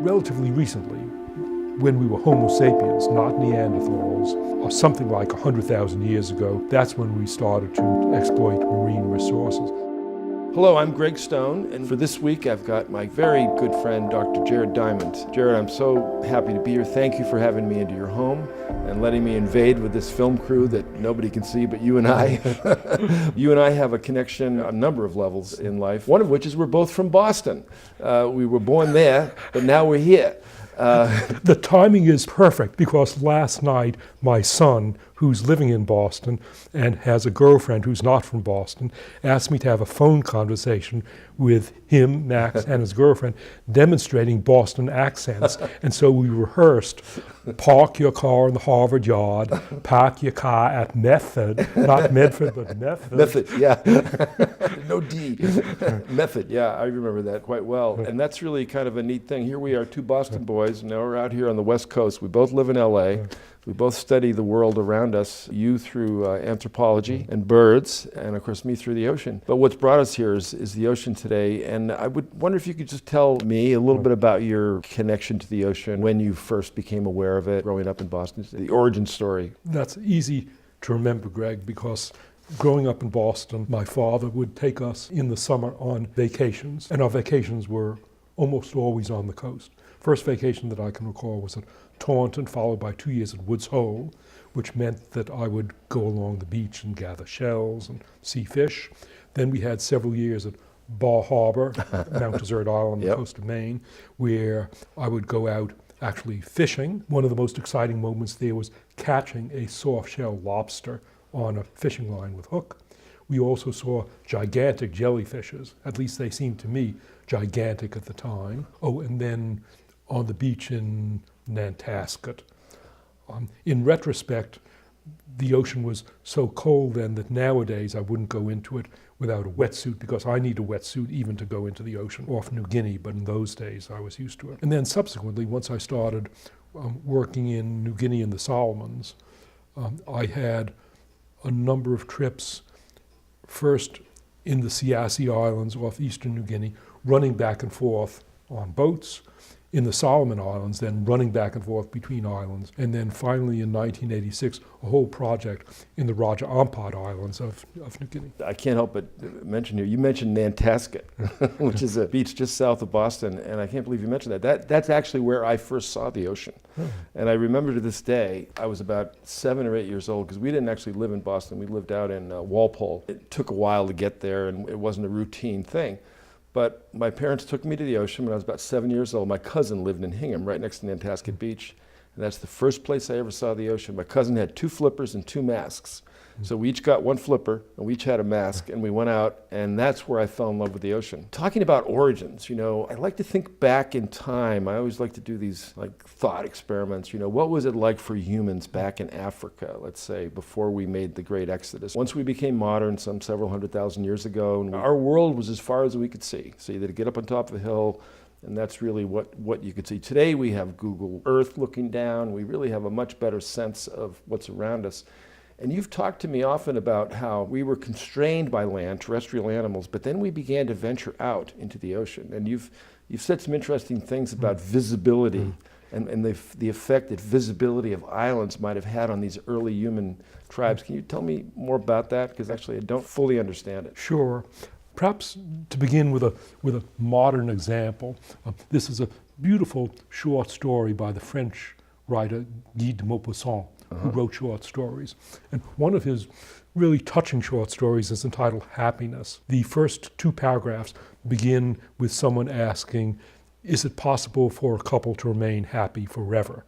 relatively recently, when we were Homo sapiens, not Neanderthals, or something like 100,000 years ago, that's when we started to exploit marine resources. Hello, I'm Greg Stone, and for this week I've got my very good friend, Dr. Jared Diamond. Jared, I'm so happy to be here. Thank you for having me into your home and letting me invade with this film crew that nobody can see but you and I. You and I have a connection on a number of levels in life, one of which is we're both from Boston. We were born there, but now we're here. The timing is perfect because last night my son, who's living in Boston and has a girlfriend who's not from Boston, asked me to have a phone conversation with him, Max, and his girlfriend, demonstrating Boston accents. And so we rehearsed, park your car in the Harvard yard, park your car at Method, not Medford, but Method. Method, yeah. No D. Method, yeah, I remember that quite well. And that's really kind of a neat thing. Here we are, two Boston boys. Now we're out here on the West Coast. We both live in LA. We both study the world around us, you through anthropology and birds, and of course me through the ocean. But what's brought us here is the ocean today, and I would wonder if you could just tell me a little bit about your connection to the ocean, when you first became aware of it, growing up in Boston, the origin story. That's easy to remember, Greg, because growing up in Boston, my father would take us in the summer on vacations, and our vacations were almost always on the coast. First vacation that I can recall was at Taunton, followed by 2 years at Woods Hole, which meant that I would go along the beach and gather shells and see fish. Then we had several years at Bar Harbor, Mount Desert Island on the coast of Maine, where I would go out actually fishing. One of the most exciting moments there was catching a soft-shell lobster on a fishing line with hook. We also saw gigantic jellyfishes, at least they seemed to me gigantic at the time. Oh, and then on the beach in Nantasket. In retrospect, the ocean was so cold then that nowadays I wouldn't go into it without a wetsuit, because I need a wetsuit even to go into the ocean off New Guinea, but in those days I was used to it. And then subsequently, once I started working in New Guinea and the Solomons, I had a number of trips, first in the Siassi Islands off eastern New Guinea, running back and forth on boats, in the Solomon Islands, then running back and forth between islands, and then finally in 1986, a whole project in the Raja Ampat Islands of New Guinea. I can't help but mention here, you mentioned Nantasket, which is a beach just south of Boston, and I can't believe you mentioned that. That's actually where I first saw the ocean. And I remember to this day, I was about 7 or 8 years old, because we didn't actually live in Boston, we lived out in Walpole. It took a while to get there, and it wasn't a routine thing. But my parents took me to the ocean when I was about 7 years old. My cousin lived in Hingham, right next to Nantasket Beach. And that's the first place I ever saw the ocean. My cousin had 2 flippers and 2 masks. So we each got 1 flipper, and we each had a mask, and we went out, and that's where I fell in love with the ocean. Talking about origins, I like to think back in time. I always like to do these thought experiments. What was it like for humans back in Africa, let's say, before we made the great exodus? Once we became modern, some several 100,000 years ago, and our world was as far as we could see. So you had to get up on top of a hill, and that's really what you could see. Today we have Google Earth looking down. We really have a much better sense of what's around us. And you've talked to me often about how we were constrained by land, terrestrial animals, but then we began to venture out into the ocean. And you've said some interesting things about visibility and the effect that visibility of islands might have had on these early human tribes. Can you tell me more about that? Because actually I don't fully understand it. Sure. Perhaps to begin with a modern example, this is a beautiful short story by the French writer Guy de Maupassant, who wrote short stories. And one of his really touching short stories is entitled Happiness. The first 2 paragraphs begin with someone asking, is it possible for a couple to remain happy forever?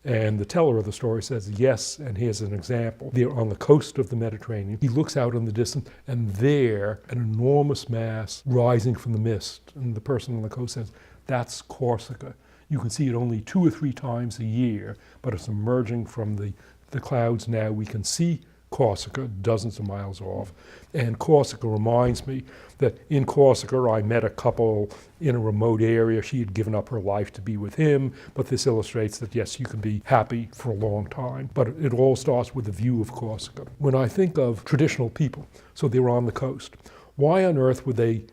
And the teller of the story says yes, and here's an example. They're on the coast of the Mediterranean. He looks out in the distance, and there, an enormous mass rising from the mist. And the person on the coast says, that's Corsica. You can see it only 2 or 3 times a year, but it's emerging from the clouds now. We can see Corsica, dozens of miles off. And Corsica reminds me that in Corsica I met a couple in a remote area. She had given up her life to be with him, but this illustrates that yes, you can be happy for a long time. But it all starts with the view of Corsica. When I think of traditional people, so they were on the coast, why on earth would they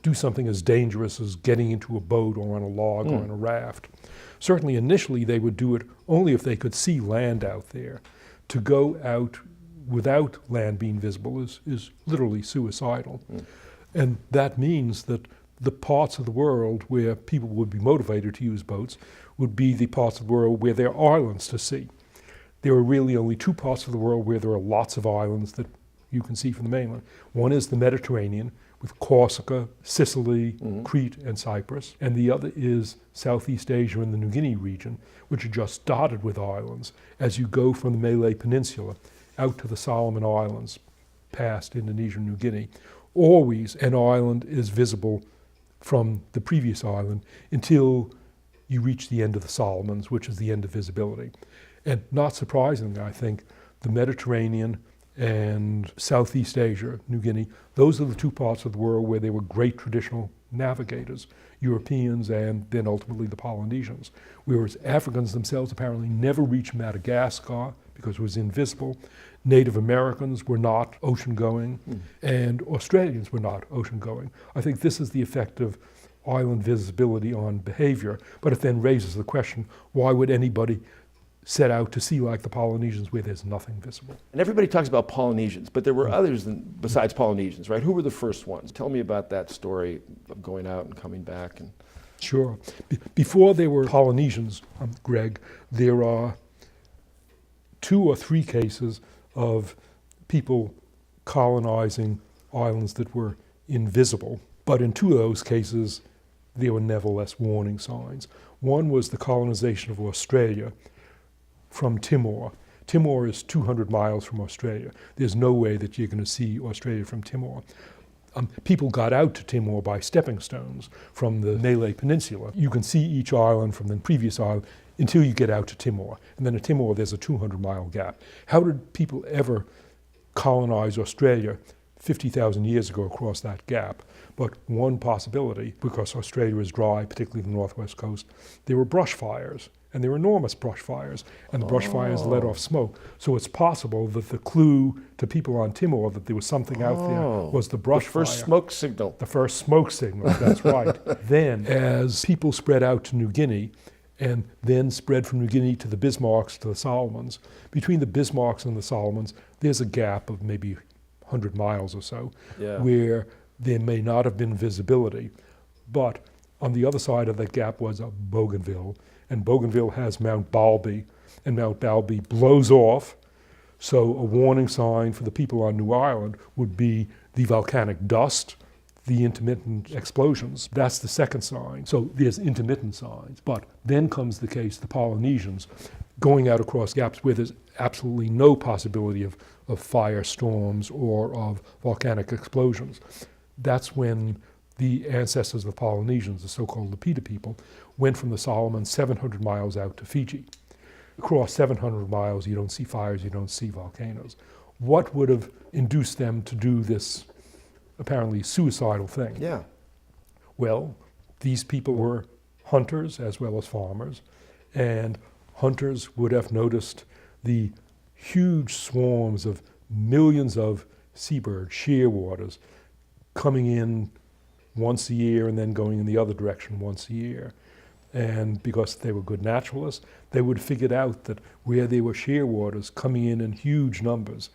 do something as dangerous as getting into a boat or on a log or on a raft. Certainly initially they would do it only if they could see land out there. To go out without land being visible is literally suicidal. And that means that the parts of the world where people would be motivated to use boats would be the parts of the world where there are islands to see. There are really only two parts of the world where there are lots of islands that you can see from the mainland. One is the Mediterranean, with Corsica, Sicily, Crete, and Cyprus. And the other is Southeast Asia and the New Guinea region, which are just dotted with islands as you go from the Malay Peninsula out to the Solomon Islands, past Indonesia and New Guinea. Always an island is visible from the previous island until you reach the end of the Solomons, which is the end of visibility. And not surprisingly, I think, the Mediterranean and Southeast Asia, New Guinea, those are the two parts of the world where there were great traditional navigators, Europeans and then ultimately the Polynesians. Whereas Africans themselves apparently never reached Madagascar because it was invisible. Native Americans were not ocean-going, and Australians were not ocean-going. I think this is the effect of island visibility on behavior, but it then raises the question, why would anybody set out to sea like the Polynesians where there's nothing visible? And everybody talks about Polynesians, but there were others besides Polynesians, right? Who were the first ones? Tell me about that story of going out and coming back. Sure. Before there were Polynesians, Greg, there are 2 or 3 cases of people colonizing islands that were invisible. But in 2 of those cases, there were nevertheless warning signs. One was the colonization of Australia from Timor. Timor is 200 miles from Australia. There's no way that you're going to see Australia from Timor. People got out to Timor by stepping stones from the Malay Peninsula. You can see each island from the previous island until you get out to Timor. And then at Timor, there's a 200-mile gap. How did people ever colonize Australia 50,000 years ago across that gap? But one possibility, because Australia is dry, particularly the northwest coast, there were brush fires. And there were enormous brush fires, and the brush fires let off smoke. So it's possible that the clue to people on Timor that there was something out there was the brush fire. The first smoke signal. The first smoke signal, that's right. Then, as people spread out to New Guinea, and then spread from New Guinea to the Bismarcks to the Solomons, between the Bismarcks and the Solomons, there's a gap of maybe 100 miles or so, where there may not have been visibility. But on the other side of that gap was a Bougainville, and Bougainville has Mount Balby, and Mount Balby blows off, so a warning sign for the people on New Ireland would be the volcanic dust, the intermittent explosions. That's the second sign. So there's intermittent signs. But then comes the case, the Polynesians, going out across gaps where there's absolutely no possibility of firestorms or of volcanic explosions. That's when the ancestors of the Polynesians, the so-called Lapita people, went from the Solomons 700 miles out to Fiji. Across 700 miles, you don't see fires, you don't see volcanoes. What would have induced them to do this apparently suicidal thing? Yeah. Well, these people were hunters as well as farmers, and hunters would have noticed the huge swarms of millions of seabirds, shearwaters, coming in once a year and then going in the other direction once a year. And because they were good naturalists, they would have figured out that where there were shearwaters coming in huge numbers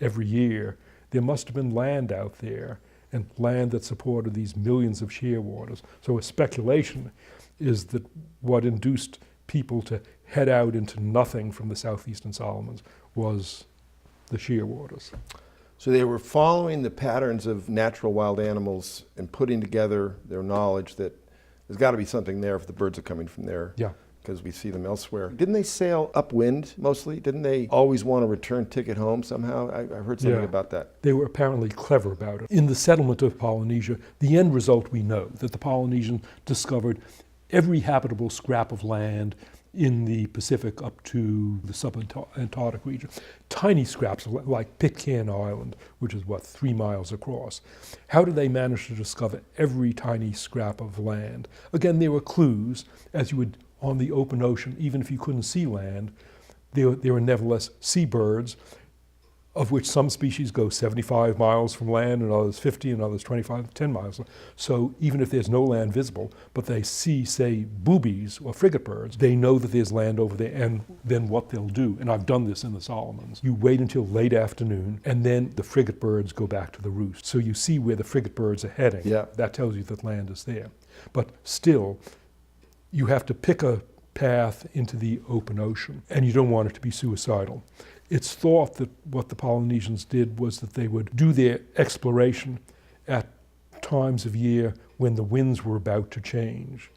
every year, there must have been land out there, and land that supported these millions of shearwaters. So a speculation is that what induced people to head out into nothing from the southeastern Solomons was the shearwaters. So they were following the patterns of natural wild animals and putting together their knowledge that there's got to be something there if the birds are coming from there. Yeah. Because we see them elsewhere. Didn't they sail upwind mostly? Didn't they always want a return ticket home somehow? I heard something about that. They were apparently clever about it. In the settlement of Polynesia, the end result we know, that the Polynesians discovered every habitable scrap of land in the Pacific up to the subantarctic region. Tiny scraps like Pitcairn Island, which is 3 miles across. How did they manage to discover every tiny scrap of land? Again, there were clues, as you would on the open ocean, even if you couldn't see land, there were nevertheless seabirds of which some species go 75 miles from land and others 50 and others 25, 10 miles. So even if there's no land visible, but they see, say, boobies or frigate birds, they know that there's land over there, and then what they'll do, and I've done this in the Solomons, you wait until late afternoon, and then the frigate birds go back to the roost. So you see where the frigate birds are heading. Yeah. That tells you that land is there. But still, you have to pick a path into the open ocean, and you don't want it to be suicidal. It's thought that what the Polynesians did was that they would do their exploration at times of year when the winds were about to change.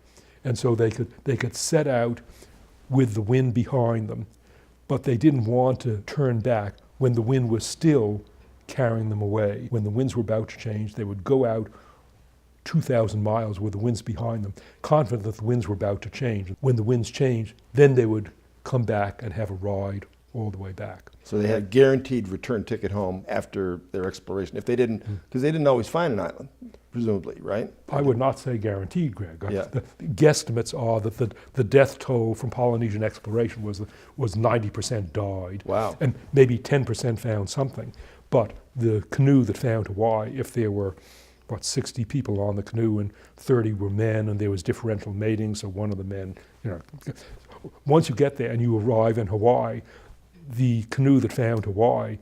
And so they could set out with the wind behind them, but they didn't want to turn back when the wind was still carrying them away. When the winds were about to change, they would go out 2,000 miles with the winds behind them, confident that the winds were about to change. When the winds changed, then they would come back and have a ride all the way back. So they had a guaranteed return ticket home after their exploration. If they didn't, because they didn't always find an island, presumably, right? I would not say guaranteed, Greg. Yeah. The guesstimates are that the death toll from Polynesian exploration was 90% died. Wow. And maybe 10% found something. But the canoe that found Hawaii, if there were 60 people on the canoe and 30 were men, and there was differential mating, so one of the men, once you get there and you arrive in Hawaii, the canoe that found Hawaii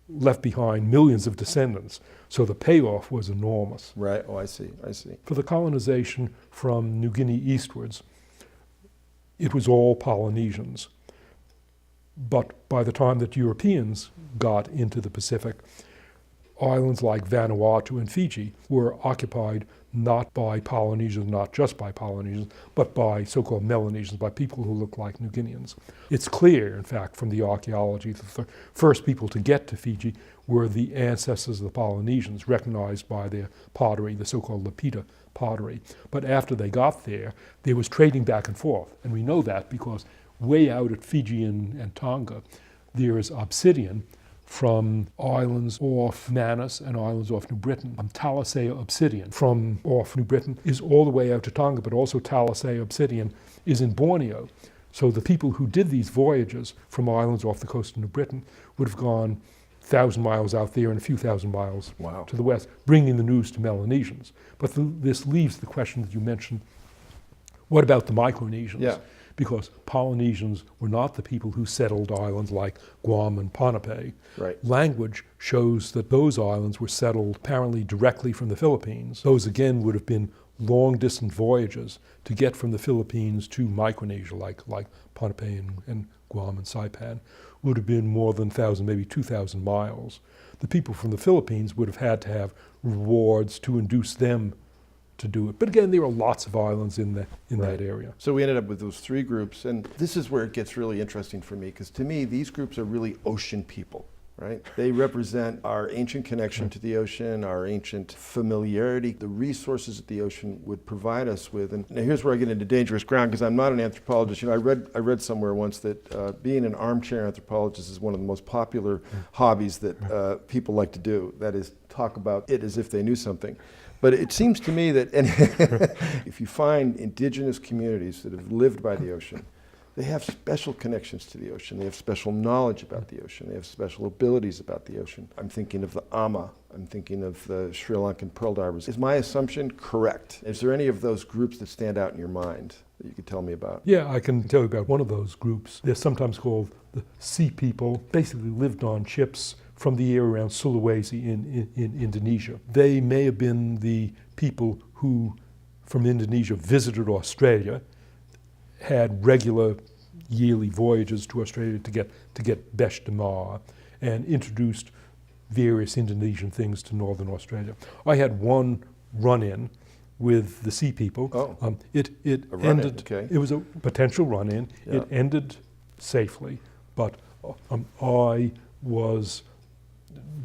left behind millions of descendants. So the payoff was enormous. Right. Oh, I see. For the colonization from New Guinea eastwards, it was all Polynesians. But by the time that Europeans got into the Pacific, islands like Vanuatu and Fiji were occupied not by Polynesians, not just by Polynesians, but by so-called Melanesians, by people who look like New Guineans. It's clear, in fact, from the archaeology that the first people to get to Fiji were the ancestors of the Polynesians, recognized by their pottery, the so-called Lapita pottery. But after they got there was trading back and forth. And we know that because way out at Fiji and Tonga, there is obsidian from islands off Manus and islands off New Britain. Talisay obsidian from off New Britain is all the way out to Tonga, but also Talisay obsidian is in Borneo. So the people who did these voyages from islands off the coast of New Britain would have gone 1,000 miles out there and a few thousand miles to the west, bringing the news to Melanesians. But this leaves the question that you mentioned, what about the Micronesians? Yeah. Because Polynesians were not the people who settled islands like Guam and Ponape. Right. Language shows that those islands were settled apparently directly from the Philippines. Those again would have been long-distance voyages to get from the Philippines to Micronesia, like Ponape and Guam and Saipan, would have been more than 1,000, maybe 2,000 miles. The people from the Philippines would have had to have rewards to induce them to do it. But again, there are lots of islands in that area. So we ended up with those three groups, and this is where it gets really interesting for me, because to me, these groups are really ocean people, right? They represent our ancient connection to the ocean, our ancient familiarity, the resources that the ocean would provide us with. And now here's where I get into dangerous ground, because I'm not an anthropologist. I read somewhere once that being an armchair anthropologist is one of the most popular hobbies that people like to do. That is, talk about it as if they knew something. But it seems to me that if you find indigenous communities that have lived by the ocean, they have special connections to the ocean. They have special knowledge about the ocean. They have special abilities about the ocean. I'm thinking of the Ama. I'm thinking of the Sri Lankan pearl divers. Is my assumption correct? Is there any of those groups that stand out in your mind that you could tell me about? Yeah, I can tell you about one of those groups. They're sometimes called the Sea People. Basically lived on ships from the area around Sulawesi in Indonesia. They may have been the people who, from Indonesia, visited Australia, had regular yearly voyages to Australia to get Beche de Mar, and introduced various Indonesian things to northern Australia. I had one run-in with the Sea People. Oh, it ended. Okay. It was a potential run-in. Yeah. It ended safely, but I was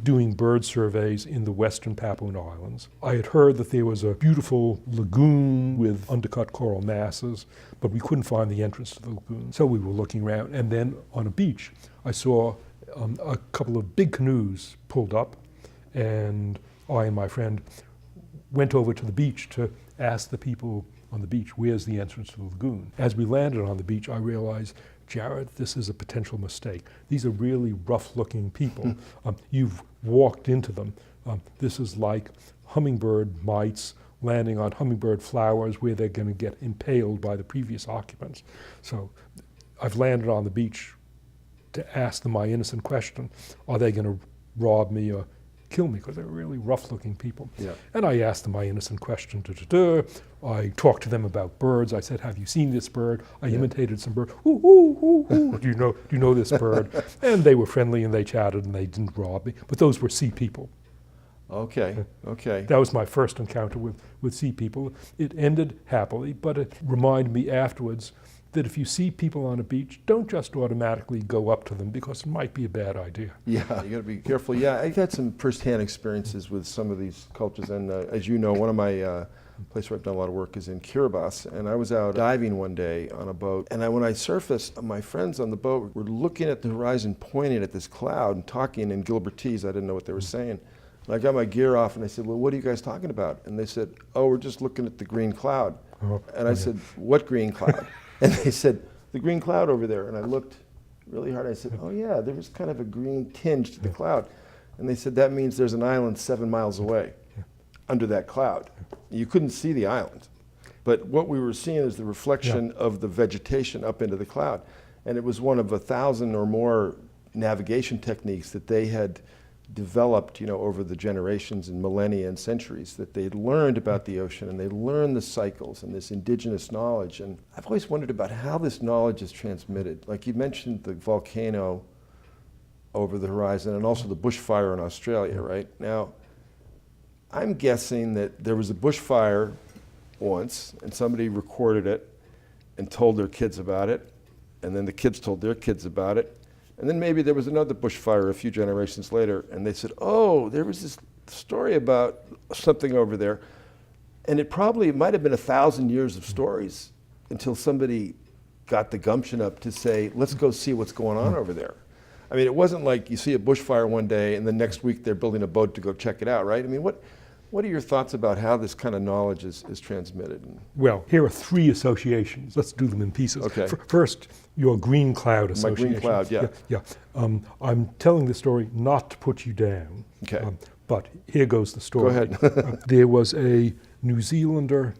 doing bird surveys in the western Papuan Islands. I had heard that there was a beautiful lagoon with undercut coral masses, but we couldn't find the entrance to the lagoon. So we were looking around, and then on a beach, I saw a couple of big canoes pulled up, and I and my friend went over to the beach to ask the people on the beach, where's the entrance to the lagoon? As we landed on the beach, I realized Jared, this is a potential mistake. These are really rough-looking people. You've walked into them. This is like hummingbird mites landing on hummingbird flowers where they're going to get impaled by the previous occupants. So I've landed on the beach to ask them my innocent question, are they going to rob me or kill me? Because they're really rough-looking people. Yeah. And I asked them my innocent question. I talked to them about birds. I said, have you seen this bird? I imitated some bird. Ooh, ooh, ooh, ooh. Do you know this bird? And they were friendly and they chatted and they didn't rob me. But those were sea people. Okay. That was my first encounter with sea people. It ended happily, but it reminded me afterwards that if you see people on a beach, don't just automatically go up to them because it might be a bad idea. Yeah, you got to be careful. Yeah, I've had some firsthand experiences with some of these cultures, and as you know, one of my place where I've done a lot of work is in Kiribati, and I was out diving one day on a boat, and when I surfaced, my friends on the boat were looking at the horizon, pointing at this cloud and talking in Gilbertese. I didn't know what they were saying. And I got my gear off, and I said, well, what are you guys talking about? And they said, oh, we're just looking at the green cloud. And I said, what green cloud? And they said, the green cloud over there. And I looked really hard. I said, oh yeah, there was kind of a green tinge to the cloud. And they said, that means there's an island 7 miles away under that cloud. You couldn't see the island. But what we were seeing is the reflection of the vegetation up into the cloud. And it was one of 1,000 or more navigation techniques that they had developed, over the generations and millennia and centuries, that they'd learned about the ocean, and they learned the cycles and this indigenous knowledge. And I've always wondered about how this knowledge is transmitted. Like you mentioned the volcano over the horizon and also the bushfire in Australia, right? Now, I'm guessing that there was a bushfire once and somebody recorded it and told their kids about it, and then the kids told their kids about it. And then maybe there was another bushfire a few generations later, and they said, oh, there was this story about something over there. And it might have been 1,000 years of stories until somebody got the gumption up to say, let's go see what's going on over there. I mean, it wasn't like you see a bushfire one day and the next week they're building a boat to go check it out, right? I mean, what are your thoughts about how this kind of knowledge is transmitted? Well, here are 3 associations. Let's do them in pieces. Okay. First, your green cloud association. My green cloud, yeah. Yeah. I'm telling this story not to put you down. Okay. But here goes the story. Go ahead. There was a New Zealander,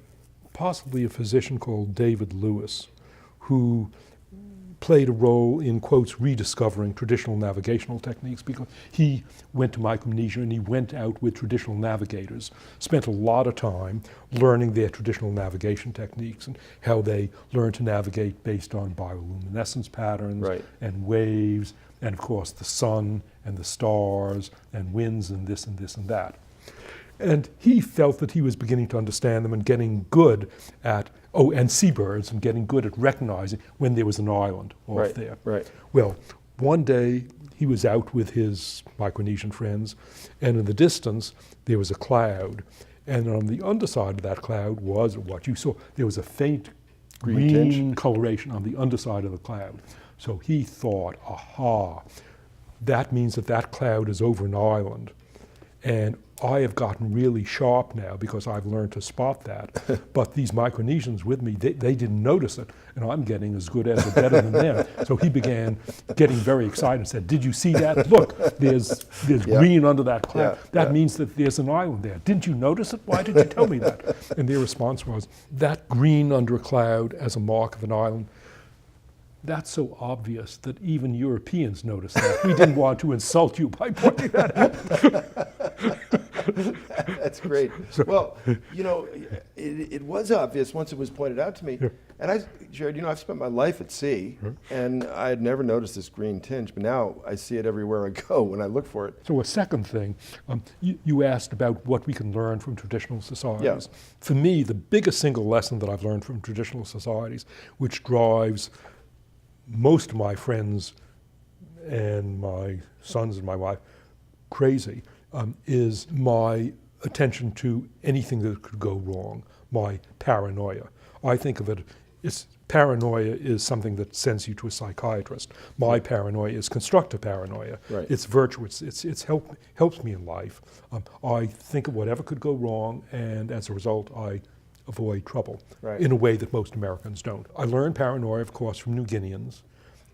possibly a physician called David Lewis, who played a role in, quotes, rediscovering traditional navigational techniques, because he went to Micronesia and he went out with traditional navigators, spent a lot of time learning their traditional navigation techniques and how they learned to navigate based on bioluminescence patterns and waves, and of course the sun and the stars and winds and this and this and that. And he felt that he was beginning to understand them and getting good at, and seabirds, and getting good at recognizing when there was an island off there. Right. Well, one day he was out with his Micronesian friends, and in the distance there was a cloud, and on the underside of that cloud was what you saw. There was a faint green coloration on the underside of the cloud. So he thought, aha, that means that cloud is over an island. And I have gotten really sharp now because I've learned to spot that. But these Micronesians with me, they didn't notice it, and I'm getting as good as or better than them. So he began getting very excited and said, did you see that? Look, there's green under that cloud. That means that there's an island there. Didn't you notice it? Why did you tell me that? And their response was, that green under a cloud as a mark of an island, that's so obvious that even Europeans noticed that. We didn't want to insult you by pointing that out. That's great. Well, it was obvious once it was pointed out to me. Yeah. And Jared, I've spent my life at sea, and I had never noticed this green tinge, but now I see it everywhere I go when I look for it. So a second thing, you asked about what we can learn from traditional societies. Yeah. For me, the biggest single lesson that I've learned from traditional societies, which drives most of my friends and my sons and my wife crazy, is my attention to anything that could go wrong, my paranoia. I think of it, paranoia is something that sends you to a psychiatrist. My paranoia is constructive paranoia. Right. It's virtuous, it's helps me in life. I think of whatever could go wrong, and as a result, I avoid trouble in a way that most Americans don't. I learned paranoia, of course, from New Guineans,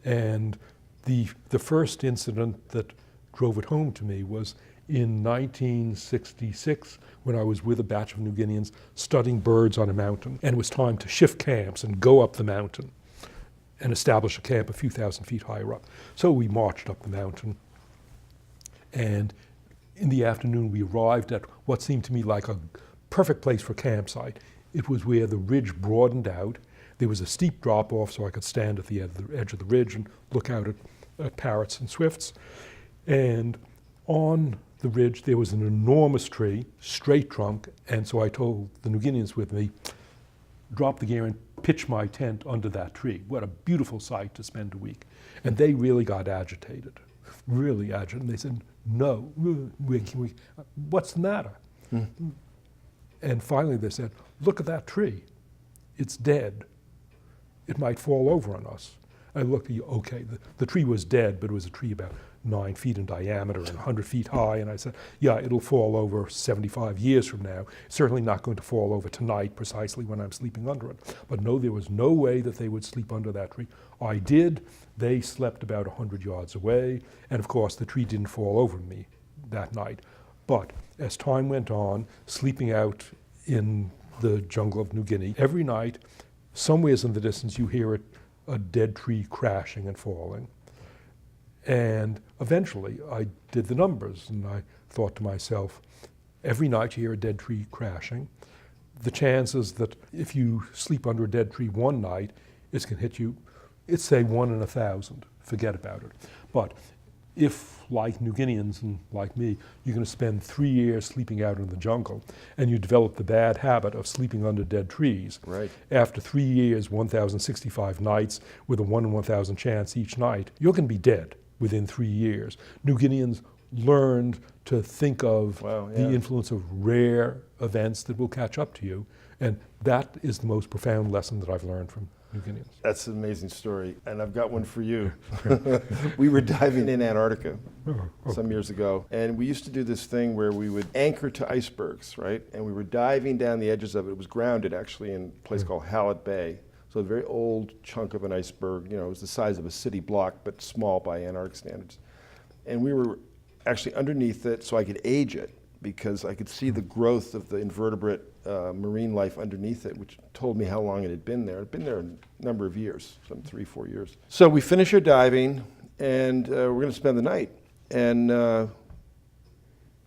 And the first incident that drove it home to me was in 1966 when I was with a batch of New Guineans studying birds on a mountain, and it was time to shift camps and go up the mountain and establish a camp a few thousand feet higher up. So we marched up the mountain, and in the afternoon we arrived at what seemed to me like a perfect place for a campsite. It was where the ridge broadened out. There was a steep drop-off so I could stand at the edge of the ridge and look out at parrots and swifts. And on the ridge there was an enormous tree, straight trunk, and so I told the New Guineans with me, drop the gear and pitch my tent under that tree. What a beautiful sight to spend a week. And they really got agitated, really agitated. And they said, no, what's the matter? And finally they said, look at that tree. It's dead. It might fall over on us. I looked at you, okay, the tree was dead, but it was a tree about 9 feet in diameter and 100 feet high. And I said, yeah, it'll fall over 75 years from now. It's certainly not going to fall over tonight precisely when I'm sleeping under it. But no, there was no way that they would sleep under that tree. I did. They slept about 100 yards away. And of course, the tree didn't fall over me that night. But as time went on, sleeping out in the jungle of New Guinea, every night, somewhere in the distance, you hear a dead tree crashing and falling. And eventually I did the numbers and I thought to myself, every night you hear a dead tree crashing. The chances that if you sleep under a dead tree one night, it's going to hit you, it's say 1 in 1,000, forget about it. But if, like New Guineans and like me, you're going to spend 3 years sleeping out in the jungle and you develop the bad habit of sleeping under dead trees, right. After 3 years, 1,065 nights with a 1 in 1,000 chance each night, you're going to be dead within 3 years. New Guineans learned to think of the influence of rare events that will catch up to you, and that is the most profound lesson that I've learned from New Guineans. That's an amazing story, and I've got one for you. We were diving in Antarctica some years ago, and we used to do this thing where we would anchor to icebergs, right? And we were diving down the edges of it. It was grounded, actually, in a place called Hallett Bay. So a very old chunk of an iceberg, it was the size of a city block, but small by Antarctic standards. And we were actually underneath it so I could age it, because I could see the growth of the invertebrate marine life underneath it, which told me how long it had been there. It had been there a number of years, some 3-4 years. So we finish our diving, and we're going to spend the night. And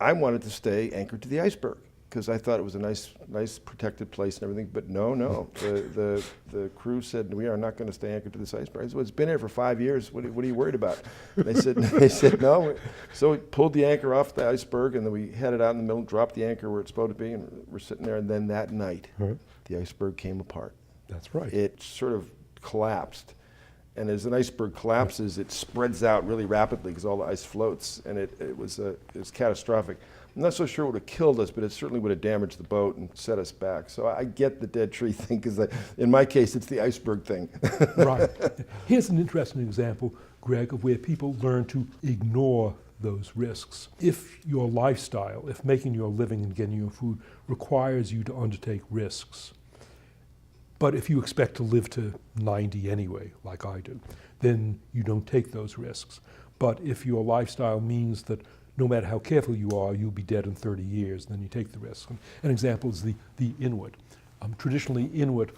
I wanted to stay anchored to the iceberg, because I thought it was a nice protected place and everything. But no. The crew said, we are not going to stay anchored to this iceberg. I said, well, it's been here for 5 years. What are you worried about? And they said no. So we pulled the anchor off the iceberg, and then we headed out in the middle, dropped the anchor where it's supposed to be, and we're sitting there. And then that night, the iceberg came apart. That's right. It sort of collapsed. And as an iceberg collapses, it spreads out really rapidly because all the ice floats, and it was catastrophic. I'm not so sure it would have killed us, but it certainly would have damaged the boat and set us back. So I get the dead tree thing, because in my case, it's the iceberg thing. Right. Here's an interesting example, Greg, of where people learn to ignore those risks. If your lifestyle, if making your living and getting your food requires you to undertake risks, but if you expect to live to 90 anyway, like I do, then you don't take those risks. But if your lifestyle means that no matter how careful you are, you'll be dead in 30 years, then you take the risk. An example is the Inuit. Traditionally, Inuit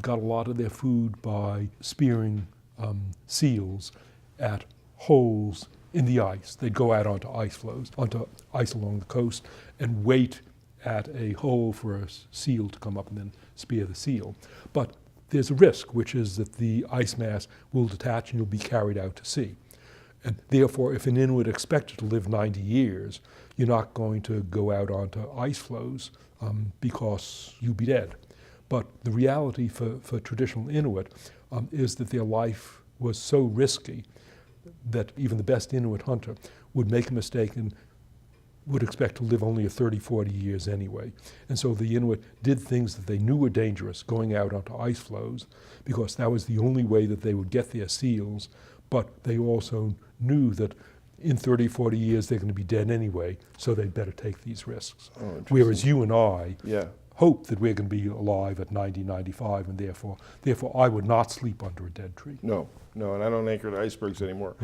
got a lot of their food by spearing seals at holes in the ice. They'd go out onto ice floes, onto ice along the coast, and wait at a hole for a seal to come up and then spear the seal. But there's a risk, which is that the ice mass will detach and you'll be carried out to sea. And therefore, if an Inuit expected to live 90 years, you're not going to go out onto ice floes because you'll be dead. But the reality for traditional Inuit is that their life was so risky that even the best Inuit hunter would make a mistake and would expect to live only 30, 40 years anyway. And so the Inuit did things that they knew were dangerous, going out onto ice floes, because that was the only way that they would get their seals. But they also knew that in 30, 40 years they're going to be dead anyway, so they'd better take these risks. Whereas you and I hope that we're going to be alive at 90, 95, and therefore I would not sleep under a dead tree. No, and I don't anchor to icebergs anymore.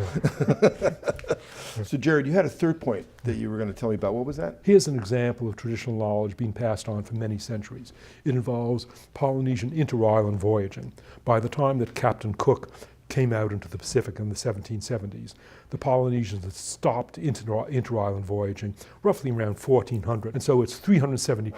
So Jared, you had a third point that you were going to tell me about. What was that? Here's an example of traditional knowledge being passed on for many centuries. It involves Polynesian inter-island voyaging. By the time that Captain Cook came out into the Pacific in the 1770s, the Polynesians had stopped inter-island voyaging roughly around 1400. And so it's 370,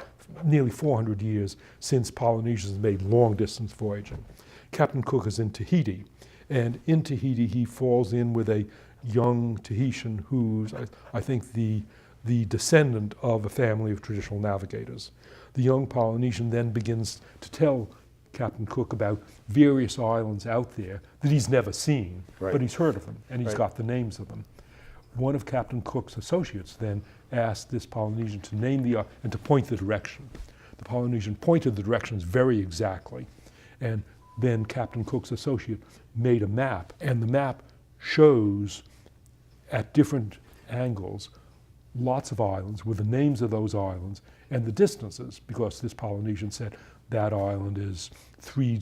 nearly 400 years since Polynesians made long-distance voyaging. Captain Cook is in Tahiti, and in Tahiti he falls in with a young Tahitian who's, I think, the descendant of a family of traditional navigators. The young Polynesian then begins to tell Captain Cook about various islands out there that he's never seen, Right. but he's heard of them, and he's Right. got the names of them. One of Captain Cook's associates then asked this Polynesian to name the and to point the direction. The Polynesian pointed the directions very exactly, and then Captain Cook's associate made a map, and the map shows at different angles lots of islands with the names of those islands and the distances, because this Polynesian said that island is three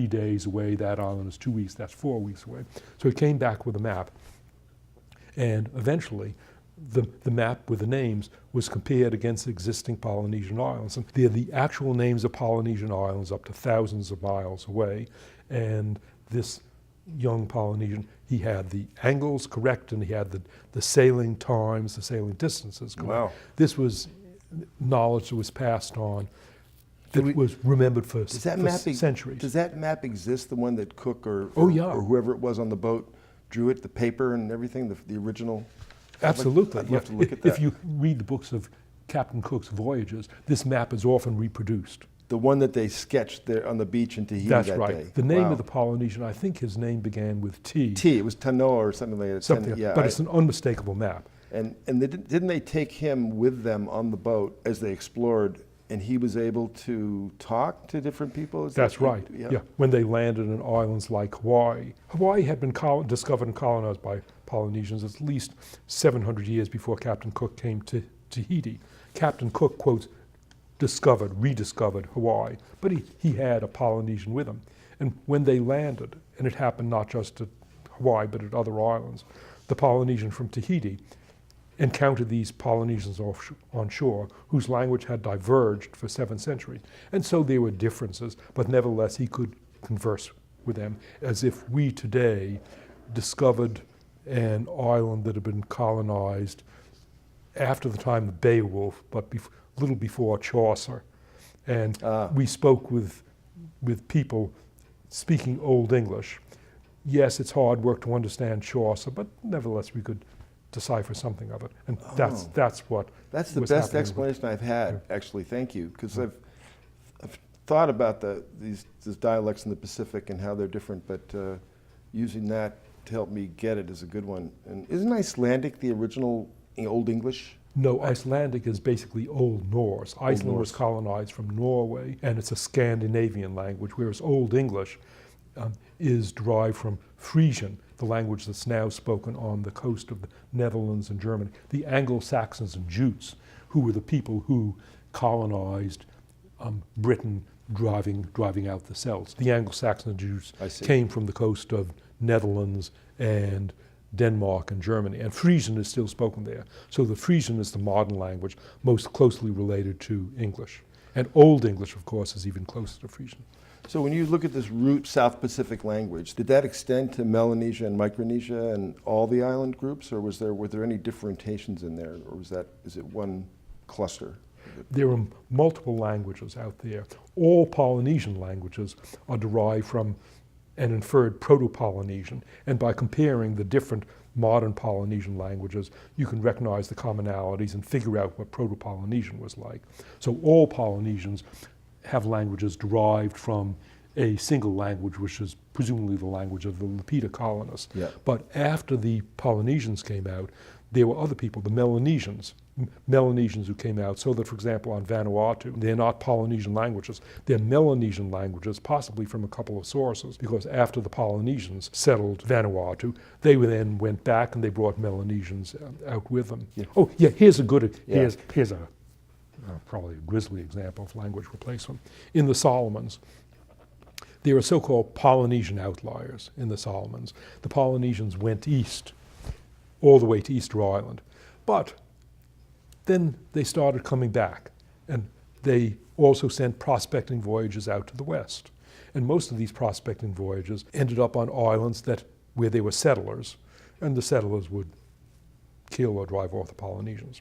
days away, that island is 2 weeks, that's 4 weeks away. So he came back with a map, and eventually the map with the names was compared against existing Polynesian islands. And they're the actual names of Polynesian islands up to thousands of miles away, and this young Polynesian, he had the angles correct, and he had the sailing times, the sailing distances correct. Wow. This was knowledge that was passed on, that was remembered for centuries. Does that map exist, the one that Cook or whoever it was on the boat drew it, the paper and everything, the original? Absolutely. I'd love to look at that. If you read the books of Captain Cook's voyages, this map is often reproduced. The one that they sketched there on the beach in Tahiti That's that right. day. The name Wow. of the Polynesian, I think his name began with T. T, it was Tanoa or something like that. Something, but it's an unmistakable map. And didn't they take him with them on the boat as they explored, and he was able to talk to different people? That's right. Yeah. When they landed in islands like Hawaii. Hawaii had been discovered and colonized by Polynesians at least 700 years before Captain Cook came to Tahiti. Captain Cook, quotes, rediscovered Hawaii, but he had a Polynesian with him. And when they landed, and it happened not just at Hawaii but at other islands, the Polynesian from Tahiti encountered these Polynesians on shore whose language had diverged for 7 centuries. And so there were differences, but nevertheless he could converse with them as if we today discovered an island that had been colonized after the time of Beowulf, but little before Chaucer. And we spoke with people speaking Old English. Yes, it's hard work to understand Chaucer, but nevertheless we could decipher something of it. And that's what That's the was best happening. explanation I've had, actually. Thank you. Because I've thought about these dialects in the Pacific and how they're different, but using that to help me get it is a good one. And isn't Icelandic the original Old English? No, Icelandic is basically Old Norse. Iceland Norse. was colonized from Norway, and it's a Scandinavian language, whereas Old English is derived from Frisian, the language that's now spoken on the coast of the Netherlands and Germany. The Anglo-Saxons and Jutes, who were the people who colonized Britain, driving out the Celts. The Anglo-Saxons and Jutes came from the coast of Netherlands and Denmark and Germany, and Frisian is still spoken there. So the Frisian is the modern language most closely related to English. And Old English, of course, is even closer to Frisian. So when you look at this root South Pacific language, did that extend to Melanesia and Micronesia and all the island groups, or were there any differentiations in there, or is it one cluster? There are multiple languages out there. All Polynesian languages are derived from an inferred Proto-Polynesian, and by comparing the different modern Polynesian languages, you can recognize the commonalities and figure out what Proto-Polynesian was like. So all Polynesians have languages derived from a single language, which is presumably the language of the Lapita colonists. Yeah. But after the Polynesians came out, there were other people, the Melanesians who came out, so that, for example, on Vanuatu, they're not Polynesian languages, they're Melanesian languages, possibly from a couple of sources, because after the Polynesians settled Vanuatu, they then went back and they brought Melanesians out with them. Yeah. Oh, yeah, here's a probably a grisly example of language replacement. In the Solomons, there are so-called Polynesian outliers in the Solomons. The Polynesians went east, all the way to Easter Island. But then they started coming back, and they also sent prospecting voyages out to the west. And most of these prospecting voyages ended up on islands where there were settlers, and the settlers would kill or drive off the Polynesians.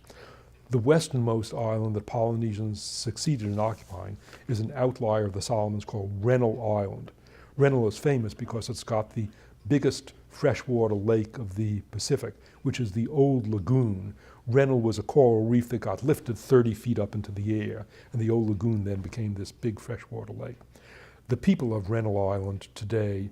The westernmost island that Polynesians succeeded in occupying is an outlier of the Solomons called Rennell Island. Rennell is famous because it's got the biggest freshwater lake of the Pacific, which is the Old Lagoon. Rennell was a coral reef that got lifted 30 feet up into the air, and the Old Lagoon then became this big freshwater lake. The people of Rennell Island today,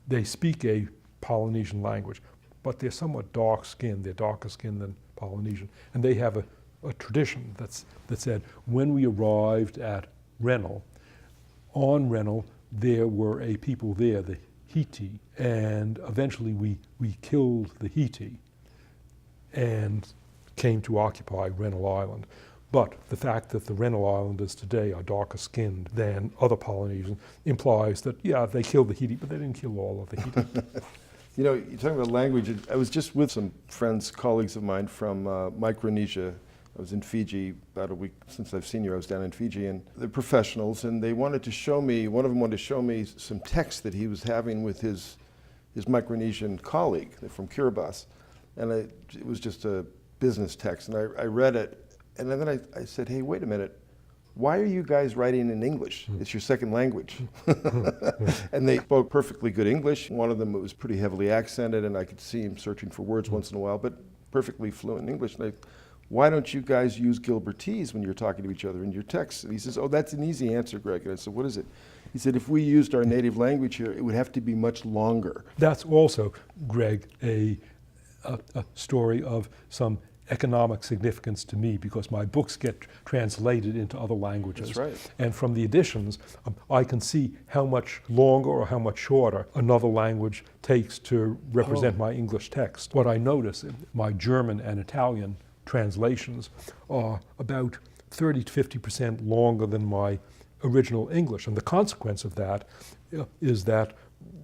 they speak a Polynesian language, but they're somewhat dark-skinned. They're darker skinned than Polynesian. And they have a tradition that said, when we arrived at Rennell, on Rennell, there were a people there, the Hiti, and eventually we killed the Hiti and came to occupy Rennell Island. But the fact that the Rennell Islanders today are darker skinned than other Polynesians implies that, yeah, they killed the Hiti, but they didn't kill all of the Hiti. You know, you're talking about language. I was just with some friends, colleagues of mine from Micronesia. I was in Fiji about a week since I've seen you. I was down in Fiji, and they're professionals, and they wanted to show me, one of them wanted to show me some text that he was having with his Micronesian colleague from Kiribati. And it was just a business text, and I read it, and then I said, hey, wait a minute. Why are you guys writing in English? It's your second language. And they spoke perfectly good English. One of them was pretty heavily accented, and I could see him searching for words once in a while, but perfectly fluent in English. And why don't you guys use Gilbertese when you're talking to each other in your texts? And he says, oh, that's an easy answer, Greg. And I said, what is it? He said, if we used our native language here, it would have to be much longer. That's also, Greg, a story of some economic significance to me, because my books get translated into other languages. That's right. And from the editions, I can see how much longer or how much shorter another language takes to represent my English text. What I notice in my German and Italian translations are about 30 to 50% longer than my original English. And the consequence of that is that,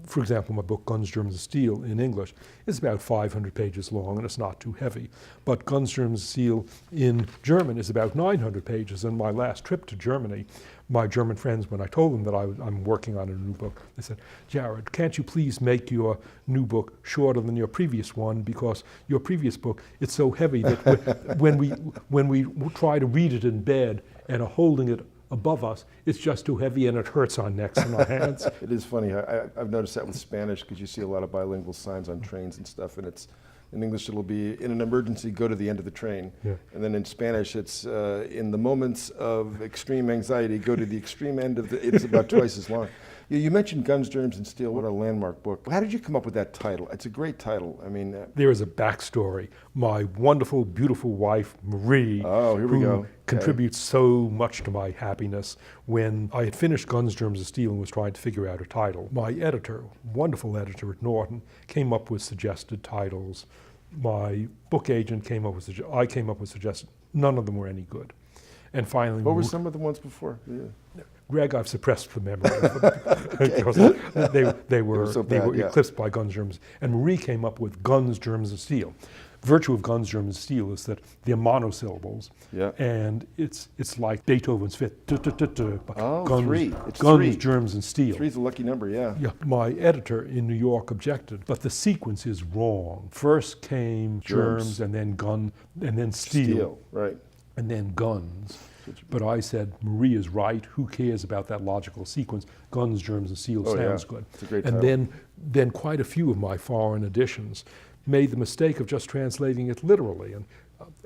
for example, my book, Guns, Germs, and Steel, in English, is about 500 pages long, and it's not too heavy. But Guns, Germs, and Steel in German is about 900 pages. And my last trip to Germany, my German friends, when I told them that I'm working on a new book, they said, Jared, can't you please make your new book shorter than your previous one, because your previous book, it's so heavy that when we try to read it in bed and are holding it above us, it's just too heavy and it hurts our necks and our hands. It is funny. I've noticed that with Spanish, because you see a lot of bilingual signs on trains and stuff, and it's in English it'll be, in an emergency, go to the end of the train. Yeah. And then in Spanish it's in the moments of extreme anxiety, go to the extreme end of the, it's about twice as long. You mentioned Guns, Germs, and Steel. What a landmark book. How did you come up with that title? It's a great title. I mean, there is a backstory. My wonderful, beautiful wife, Marie, who contributes so much to my happiness. When I had finished Guns, Germs, and Steel and was trying to figure out a title, my editor, wonderful editor at Norton, came up with suggested titles. My book agent came up with I came up with suggested. None of them were any good. And finally, what were some of the ones before? Yeah. Greg, I've suppressed the memory because they were eclipsed by Guns, Germs. And Marie came up with Guns, Germs, and Steel. Virtue of Guns, Germs, and Steel is that they're monosyllables, and it's like Beethoven's Fifth. Three. It's Guns, three. Germs, and Steel. Three's a lucky number, yeah. Yeah. My editor in New York objected, but the sequence is wrong. First came Germs, and then Gun, and then Steel, right, and then Guns. But I said, Marie is right. Who cares about that logical sequence? Guns, Germs, and Steel sounds good. It's a great and title. then quite a few of my foreign editions made the mistake of just translating it literally. And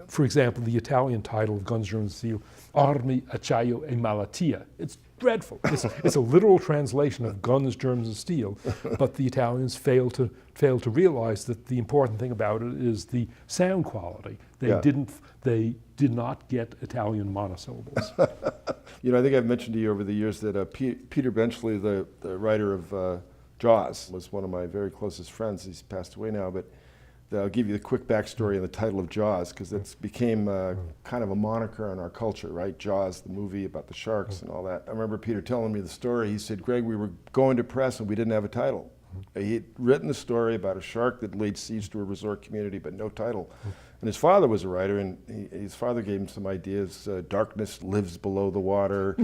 for example, the Italian title of Guns, Germs, and Steel, Armi, Acciaio e Malattia. It's dreadful. It's a literal translation of Guns, Germs, and Steel, but the Italians failed to realize that the important thing about it is the sound quality. They did not get Italian monosyllables. You know, I think I've mentioned to you over the years that Peter Benchley, the writer of Jaws, was one of my very closest friends. He's passed away now, but I'll give you the quick backstory on the title of Jaws, because it's became kind of a moniker in our culture, right? Jaws, the movie about the sharks and all that. I remember Peter telling me the story. He said, Greg, we were going to press and we didn't have a title. He'd written the story about a shark that laid siege to a resort community, but no title. And his father was a writer, and his father gave him some ideas. Darkness lives below the water,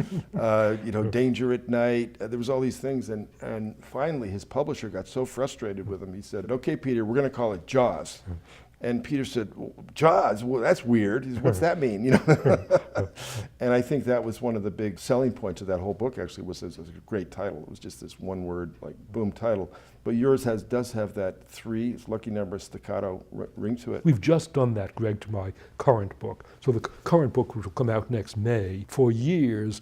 danger at night. There was all these things, and finally his publisher got so frustrated with him, he said, okay, Peter, we're going to call it Jaws. And Peter said, well, Jaws? Well, that's weird. He said, what's that mean? And I think that was one of the big selling points of that whole book, actually, was a great title. It was just this one word, like, boom, title. But yours does have that 3, lucky number, staccato ring to it. We've just done that, Greg, to my current book. So the current book, which will come out next May, for years,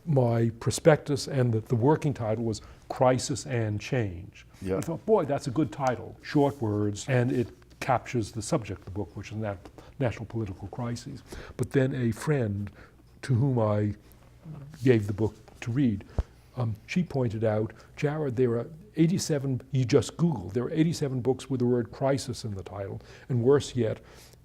my prospectus and the working title was Crisis and Change. Yeah. I thought, boy, that's a good title. Short words, and it captures the subject of the book, which is national political crises. But then a friend to whom I gave the book to read, she pointed out, Jared, there are 87, you just Google, there are 87 books with the word crisis in the title. And worse yet,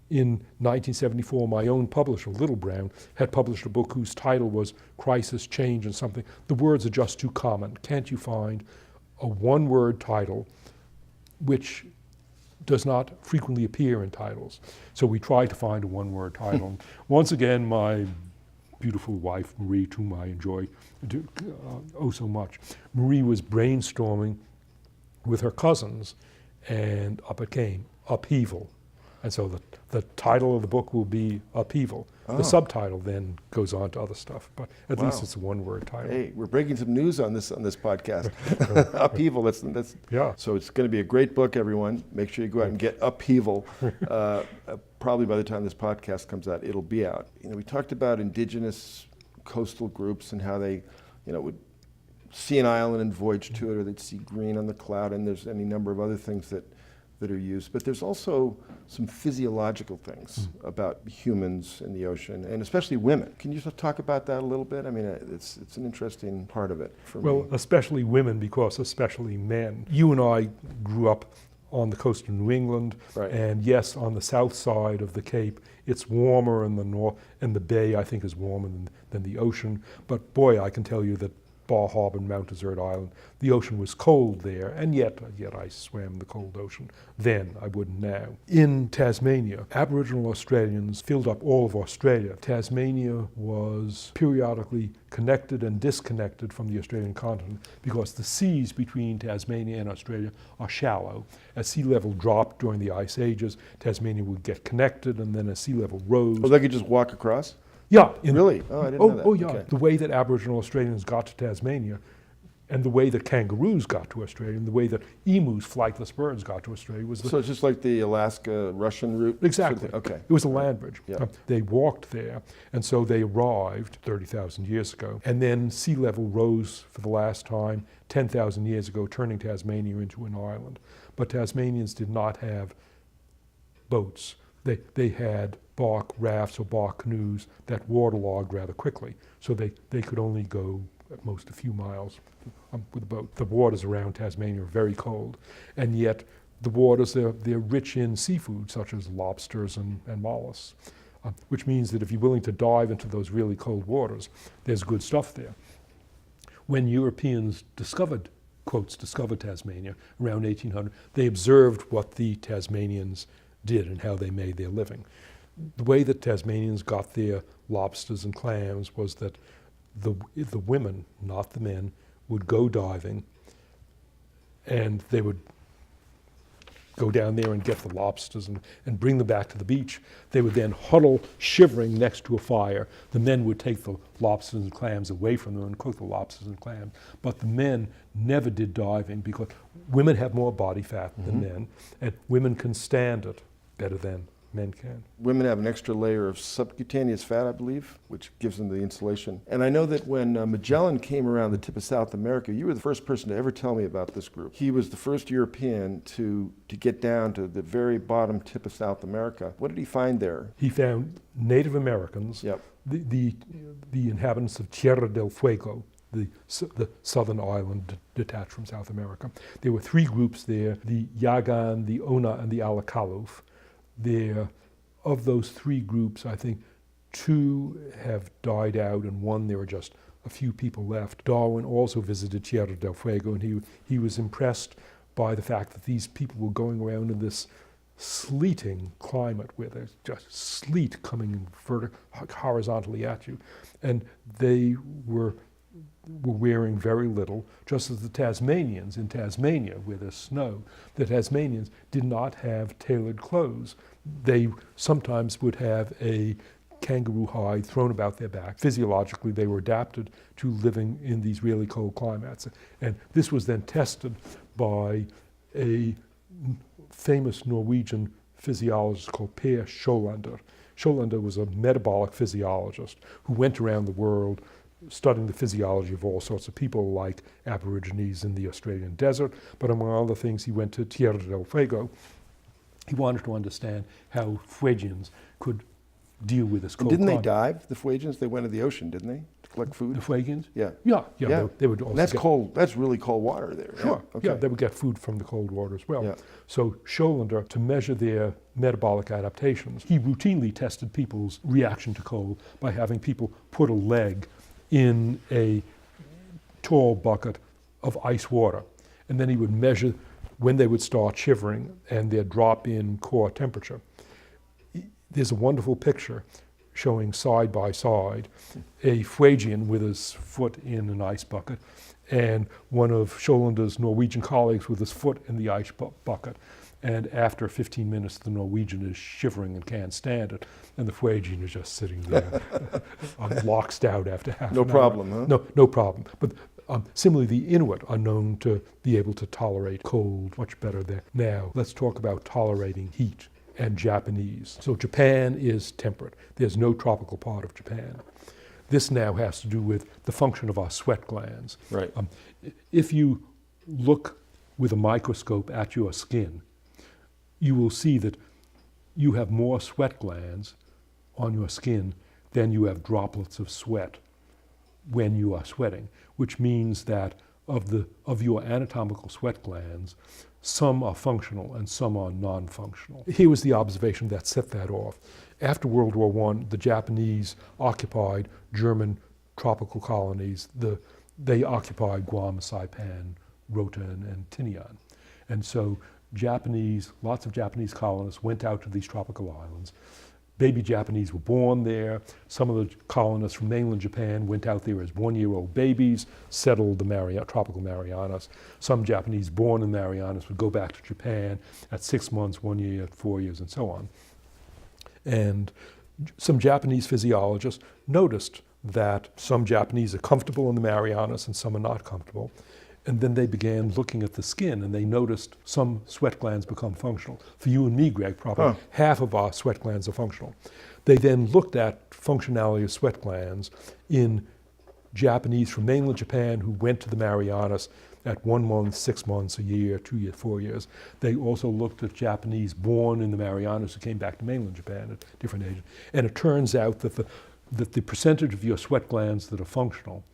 in 1974, my own publisher, Little Brown, had published a book whose title was Crisis, Change, and something. The words are just too common. Can't you find a one-word title which does not frequently appear in titles? So we tried to find a one-word title. Once again, my beautiful wife, Marie, to whom I enjoy so much, Marie was brainstorming with her cousins, and up it came, Upheaval. And so the title of the book will be Upheaval. The subtitle then goes on to other stuff, but at least it's a one-word title. Hey, we're breaking some news on this podcast. Upheaval, that's yeah. So it's going to be a great book, everyone. Make sure you go out and get Upheaval. Probably by the time this podcast comes out, it'll be out. We talked about indigenous coastal groups and how they, would see an island and voyage to it, or they'd see green on the cloud, and there's any number of other things that are used. But there's also some physiological things about humans in the ocean, and especially women. Can you talk about that a little bit? I mean, it's an interesting part of it for me. Well, especially women, because especially men. You and I grew up on the coast of New England, right. And yes, on the south side of the Cape, it's warmer in the north, and the bay, I think, is warmer than the ocean. But boy, I can tell you that Bar Harbor and Mount Desert Island, the ocean was cold there, and yet I swam the cold ocean then. I wouldn't now. In Tasmania, Aboriginal Australians filled up all of Australia. Tasmania was periodically connected and disconnected from the Australian continent because the seas between Tasmania and Australia are shallow. As sea level dropped during the ice ages, Tasmania would get connected, and then as sea level rose. Oh, they could just walk across? Yeah. Really? Oh, I didn't know that. Oh, yeah. Okay. The way that Aboriginal Australians got to Tasmania, and the way that kangaroos got to Australia, and the way that emus, flightless birds, got to Australia was So it's just like the Alaska-Russian route? Exactly. Okay. It was a land bridge. Yeah. They walked there, and so they arrived 30,000 years ago. And then sea level rose for the last time 10,000 years ago, turning Tasmania into an island. But Tasmanians did not have boats. They had bark rafts or bark canoes that waterlogged rather quickly. So they could only go at most a few miles with a boat. The waters around Tasmania are very cold, and yet the waters, they're rich in seafood such as lobsters and mollusks, which means that if you're willing to dive into those really cold waters, there's good stuff there. When Europeans discovered Tasmania around 1800, they observed what the Tasmanians did and how they made their living. The way that Tasmanians got their lobsters and clams was that the women, not the men, would go diving, and they would go down there and get the lobsters and bring them back to the beach. They would then huddle shivering next to a fire. The men would take the lobsters and clams away from them and cook the lobsters and clams. But the men never did diving because women have more body fat than men, and women can stand it better than men can. Women have an extra layer of subcutaneous fat, I believe, which gives them the insulation. And I know that when Magellan came around the tip of South America, you were the first person to ever tell me about this group. He was the first European to get down to the very bottom tip of South America. What did he find there? He found Native Americans, Yep. the inhabitants of Tierra del Fuego, the southern island detached from South America. There were three groups there, the Yagan, the Ona, and the Alakalof. Of those three groups, I think two have died out, and one there were just a few people left. Darwin also visited Tierra del Fuego, and he was impressed by the fact that these people were going around in this sleeting climate where there's just sleet coming horizontally at you. And they were wearing very little, just as the Tasmanians in Tasmania, where there's snow, the Tasmanians did not have tailored clothes. They sometimes would have a kangaroo hide thrown about their back. Physiologically, they were adapted to living in these really cold climates. And this was then tested by a famous Norwegian physiologist called Per Sjolander. Sjolander was a metabolic physiologist who went around the world studying the physiology of all sorts of people, like Aborigines in the Australian desert. But among other things, he went to Tierra del Fuego. He wanted to understand how Fuegians could deal with this cold Didn't climate. they dive, the Fuegians? They went to the ocean, didn't they, to collect food? The Fuegians? Yeah. Yeah. They would also And that's get, cold. That's really cold water there. Sure. Yeah. Okay. Yeah, they would get food from the cold water as well. Yeah. So Sjolander, to measure their metabolic adaptations, he routinely tested people's reaction to cold by having people put a leg in a tall bucket of ice water. And then he would measure when they would start shivering and their drop in core temperature. There's a wonderful picture showing side by side a Fuegian with his foot in an ice bucket and one of Sjolander's Norwegian colleagues with his foot in the ice bucket. And after 15 minutes, the Norwegian is shivering and can't stand it, and the Fuegian is just sitting there, locked out after half an hour. No problem, huh? No problem. But similarly, the Inuit are known to be able to tolerate cold much better there. Now, let's talk about tolerating heat and Japanese. So Japan is temperate. There's no tropical part of Japan. This now has to do with the function of our sweat glands. Right. If you look with a microscope at your skin, you will see that you have more sweat glands on your skin than you have droplets of sweat when you are sweating, which means that of your anatomical sweat glands, some are functional and some are non-functional. Here was the observation that set that off. After World War I, the Japanese occupied German tropical colonies. They occupied Guam, Saipan, Rotan, and Tinian. And so lots of Japanese colonists went out to these tropical islands. Baby Japanese were born there. Some of the colonists from mainland Japan went out there as one-year-old babies, settled the tropical Marianas. Some Japanese born in Marianas would go back to Japan at 6 months, 1 year, 4 years, and so on. And some Japanese physiologists noticed that some Japanese are comfortable in the Marianas and some are not comfortable. And then they began looking at the skin, and they noticed some sweat glands become functional. For you and me, Greg, probably half of our sweat glands are functional. They then looked at functionality of sweat glands in Japanese from mainland Japan who went to the Marianas at 1 month, 6 months, a year, 2 years, 4 years. They also looked at Japanese born in the Marianas who came back to mainland Japan at different ages. And it turns out that the percentage of your sweat glands that are functional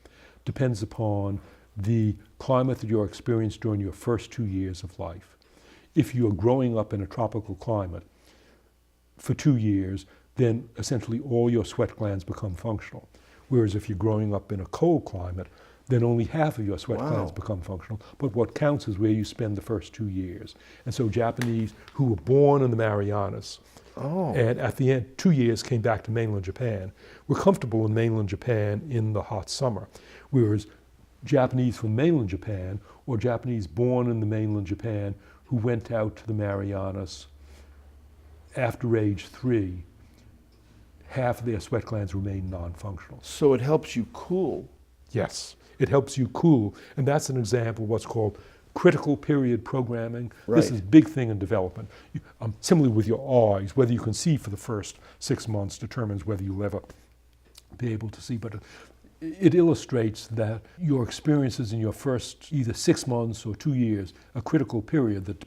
depends upon the climate that you're experienced during your first 2 years of life. If you're growing up in a tropical climate for 2 years, then essentially all your sweat glands become functional. Whereas if you're growing up in a cold climate, then only half of your sweat glands become functional. But what counts is where you spend the first 2 years. And so Japanese who were born in the Marianas and at the end, 2 years came back to mainland Japan, were comfortable in mainland Japan in the hot summer. Whereas Japanese from mainland Japan or Japanese born in the mainland Japan who went out to the Marianas after age 3, half of their sweat glands remain non-functional. So it helps you cool. Yes, it helps you cool. And that's an example of what's called critical period programming. Right. This is a big thing in development. Similarly with your eyes, whether you can see for the first 6 months determines whether you'll ever be able to see. But it illustrates that your experiences in your first either 6 months or 2 years, a critical period that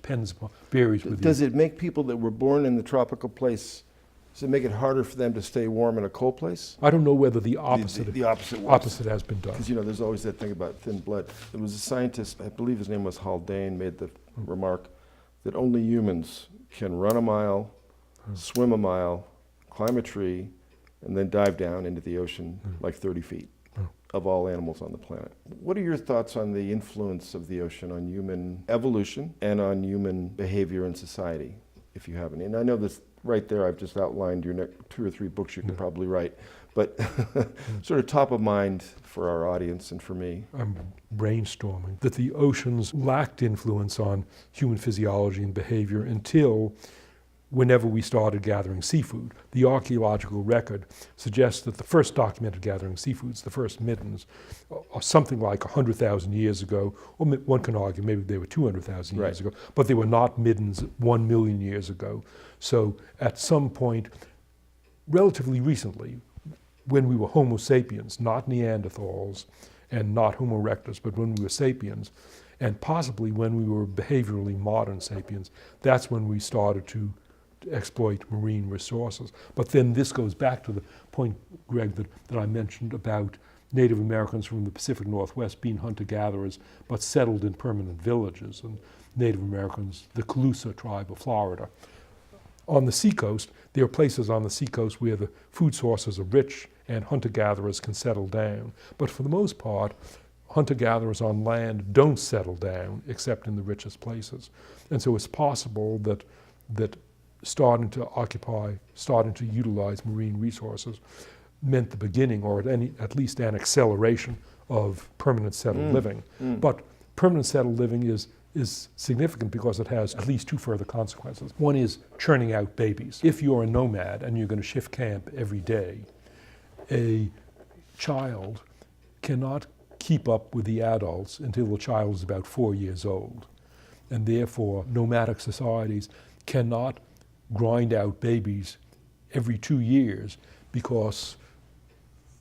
varies with you. Does it make people that were born in the tropical place Does it make it harder for them to stay warm in a cold place? I don't know whether the opposite, The opposite works. opposite has been done. Because, there's always that thing about thin blood. There was a scientist, I believe his name was Haldane, made the remark that only humans can run a mile, swim a mile, climb a tree, and then dive down into the ocean like 30 feet of all animals on the planet. What are your thoughts on the influence of the ocean on human evolution and on human behavior in society, if you have any? And I know this right there, I've just outlined your next 2 or 3 books you could probably write, but sort of top of mind for our audience and for me. I'm brainstorming that the oceans lacked influence on human physiology and behavior until whenever we started gathering seafood. The archaeological record suggests that the first documented gathering seafoods, the first middens, are something like 100,000 years ago, or one can argue maybe they were 200,000 years ago, but they were not middens 1 million years ago. So at some point, relatively recently, when we were Homo sapiens, not Neanderthals and not Homo erectus, but when we were sapiens, and possibly when we were behaviorally modern sapiens, that's when we started to exploit marine resources. But then this goes back to the point, Greg, that I mentioned about Native Americans from the Pacific Northwest being hunter-gatherers, but settled in permanent villages, and Native Americans, the Calusa tribe of Florida. On the seacoast, there are places on the seacoast where the food sources are rich and hunter-gatherers can settle down. But for the most part, hunter-gatherers on land don't settle down except in the richest places. And so it's possible that starting to utilize marine resources meant the beginning, or at least an acceleration of permanent settled living. But permanent settled living is significant because it has at least 2 further consequences. One is churning out babies. If you're a nomad and you're going to shift camp every day, a child cannot keep up with the adults until the child is about 4 years old. And therefore, nomadic societies cannot grind out babies every 2 years because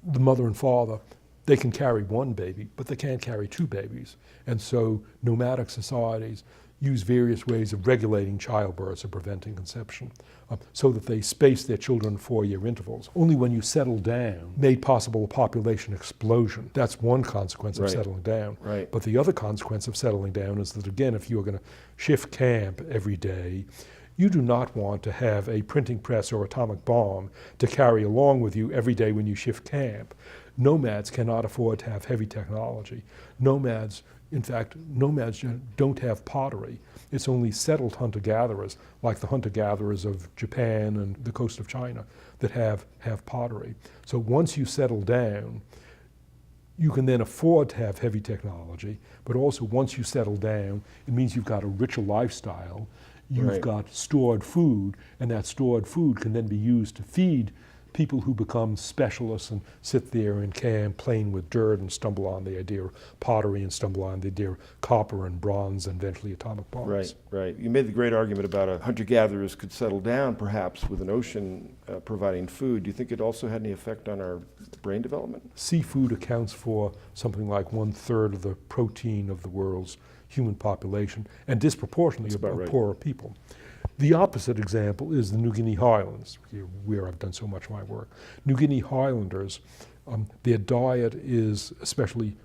the mother and father, they can carry 1 baby, but they can't carry 2 babies. And so nomadic societies use various ways of regulating childbirth or preventing conception so that they space their children in 4-year intervals. Only when you settle down made possible a population explosion. That's one consequence of settling down. Right. But the other consequence of settling down is that, again, if you're going to shift camp every day, you do not want to have a printing press or atomic bomb to carry along with you every day when you shift camp. Nomads cannot afford to have heavy technology. Nomads don't have pottery. It's only settled hunter-gatherers, like the hunter-gatherers of Japan and the coast of China, that have pottery. So once you settle down, you can then afford to have heavy technology, but also once you settle down, it means you've got a richer lifestyle. You've got stored food, and that stored food can then be used to feed people who become specialists and sit there in camp playing with dirt and stumble on the idea of pottery and stumble on the idea of copper and bronze and eventually atomic bombs. Right. You made the great argument about hunter-gatherers could settle down perhaps with an ocean providing food. Do you think it also had any effect on our brain development? Seafood accounts for something like 1/3 of the protein of the world's human population, and disproportionately of poorer people. The opposite example is the New Guinea Highlands, where I've done so much of my work. New Guinea Highlanders, their diet is especially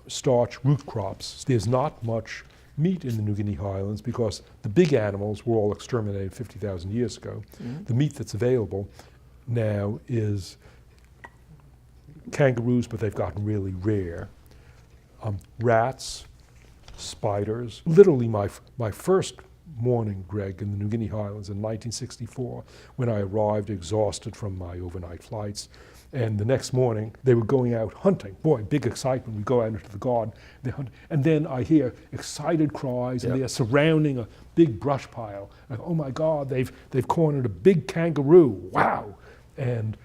starch root crops. There's not much meat in the New Guinea Highlands because the big animals were all exterminated 50,000 years ago. The meat that's available now is kangaroos, but they've gotten really rare, rats, spiders. Literally my first morning, Greg, in the New Guinea Highlands in 1964, when I arrived exhausted from my overnight flights, and the next morning they were going out hunting. Boy, big excitement. We go out into the garden, they hunt, and then I hear excited cries, and they're surrounding a big brush pile. And, oh my God, they've cornered a big kangaroo. Wow! And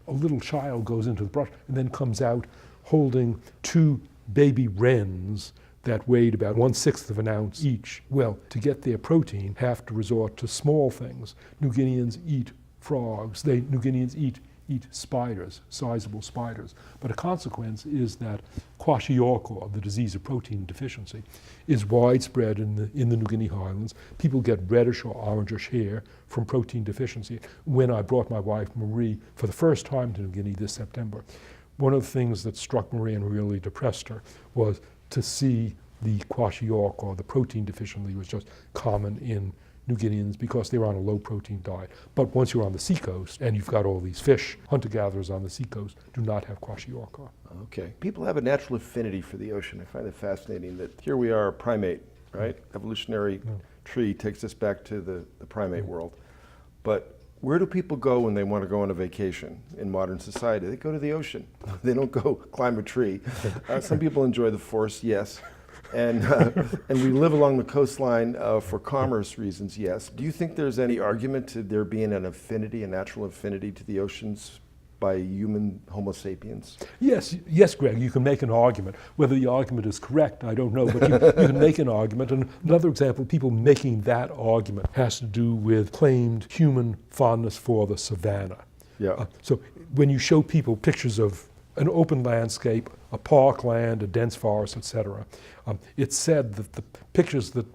a little child goes into the brush and then comes out holding 2 baby wrens that weighed about 1/6 of an ounce each. Well, to get their protein, have to resort to small things. New Guineans eat frogs. New Guineans eat spiders, sizable spiders. But a consequence is that kwashiorkor, the disease of protein deficiency, is widespread in the New Guinea Highlands. People get reddish or orangish hair from protein deficiency. When I brought my wife Marie for the first time to New Guinea this September, one of the things that struck Marie and really depressed her was to see the kwashiorkor, the protein deficiency, was just common in New Guineans because they were on a low protein diet. But once you're on the seacoast and you've got all these fish, hunter-gatherers on the seacoast do not have kwashiorkor. Okay. People have a natural affinity for the ocean. I find it fascinating that here we are, a primate, right? Evolutionary tree takes us back to the primate world. But where do people go when they want to go on a vacation in modern society? They go to the ocean. They don't go climb a tree. Some people enjoy the forest, yes. And we live along the coastline for commerce reasons, yes. Do you think there's any argument to there being an affinity, a natural affinity to the oceans by human Homo sapiens? Yes, Greg, you can make an argument. Whether the argument is correct, I don't know, but you can make an argument. And another example, people making that argument has to do with claimed human fondness for the savannah. Yeah. So when you show people pictures of an open landscape, a parkland, a dense forest, etc., it's said that the pictures that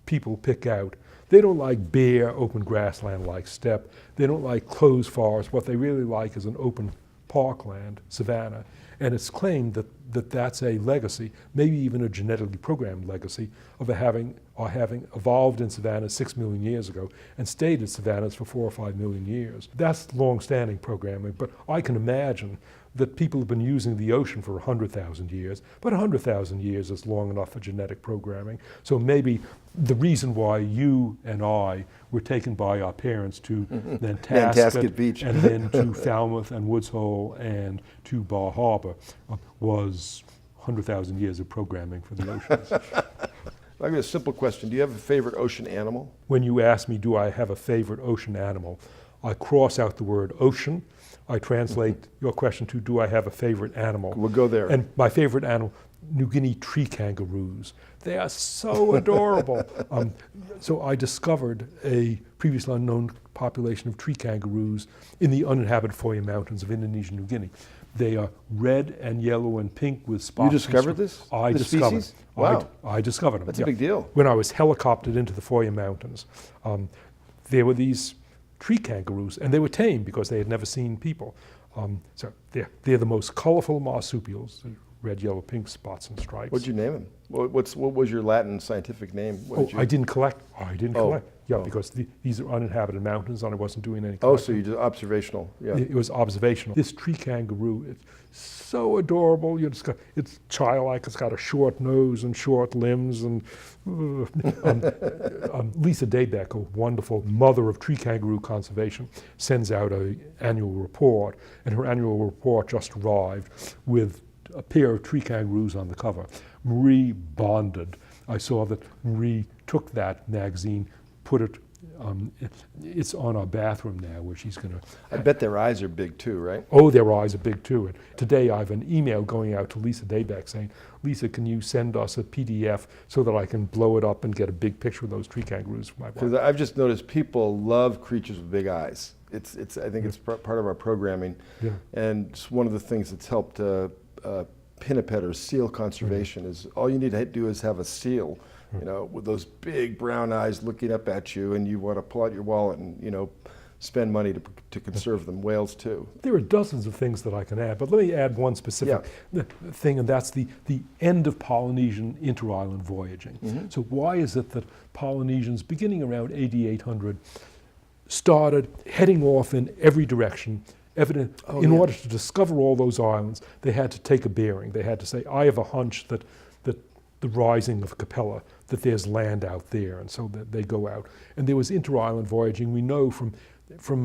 people pick out, they don't like bare open grassland like steppe. They don't like closed forest. What they really like is an open parkland, savanna. And it's claimed that that's a legacy, maybe even a genetically programmed legacy of having evolved in savannas 6 million years ago and stayed in savannas for 4 or 5 million years. That's long-standing programming, but I can imagine that people have been using the ocean for 100,000 years, but 100,000 years is long enough for genetic programming. So maybe the reason why you and I were taken by our parents to Nantasket Beach and then to Falmouth and Woods Hole and to Bar Harbor was 100,000 years of programming for the oceans. I've got a simple question. Do you have a favorite ocean animal? When you ask me, do I have a favorite ocean animal, I cross out the word ocean. I translate your question to, do I have a favorite animal? We'll go there. And my favorite animal, New Guinea tree kangaroos. They are so adorable. So I discovered a previously unknown population of tree kangaroos in the uninhabited Foya Mountains of Indonesian New Guinea. They are red and yellow and pink with spots. You discovered this? I This discovered. species? Wow. I discovered them. That's a big deal. When I was helicoptered into the Foya Mountains, there were these tree kangaroos, and they were tame because they had never seen people. So they're the most colorful marsupials, red, yellow, pink spots and stripes. What'd you name them? What was your Latin scientific name? I didn't collect. Yeah, because these are uninhabited mountains, and I wasn't doing any collecting. Oh, so you did observational. Yeah. It was observational. This tree kangaroo, it's so adorable. It's childlike. It's got a short nose and short limbs. And Lisa Daybeck, a wonderful mother of tree kangaroo conservation, sends out an annual report, and her annual report just arrived with a pair of tree kangaroos on the cover. Marie bonded. I saw that Marie took that magazine, put it, it's on our bathroom now where she's going to... I bet their eyes are big too, right? Oh, their eyes are big too. And today I have an email going out to Lisa Daybeck saying, Lisa, can you send us a PDF so that I can blow it up and get a big picture of those tree kangaroos for my wife? Because I've just noticed people love creatures with big eyes. I think it's part of our programming. Yeah. And it's one of the things that's helped pinniped or seal conservation is all you need to do is have a seal, with those big brown eyes looking up at you, and you want to pull out your wallet and, spend money to conserve them. Whales too. There are dozens of things that I can add, but let me add one specific thing, and that's the end of Polynesian interisland voyaging. Mm-hmm. So why is it that Polynesians, beginning around AD 800, started heading off in every direction? In order to discover all those islands, they had to take a bearing. They had to say, I have a hunch that the rising of Capella, that there's land out there, and so that they go out. And there was inter-island voyaging, we know, from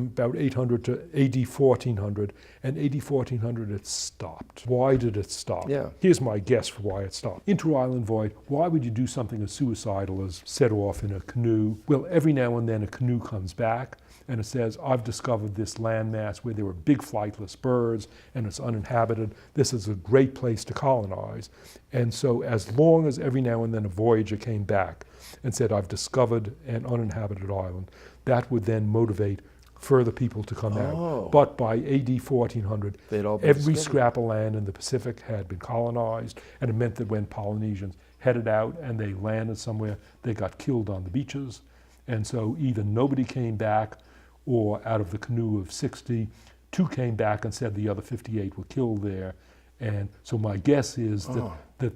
about 800 to AD 1400, and AD 1400 it stopped. Why did it stop? Yeah. Here's my guess for why it stopped. Inter-island voyage, why would you do something as suicidal as set off in a canoe? Well, every now and then a canoe comes back, and it says, I've discovered this landmass where there were big flightless birds and it's uninhabited. This is a great place to colonize. And so as long as every now and then a voyager came back and said, I've discovered an uninhabited island, that would then motivate further people to come Oh. out. But by AD 1400, They'd all been every discovered. scrap of land in the Pacific had been colonized, and it meant that when Polynesians headed out and they landed somewhere, they got killed on the beaches. And so either nobody came back, or out of the canoe of 60, 2 came back and said the other 58 were killed there. And so my guess is that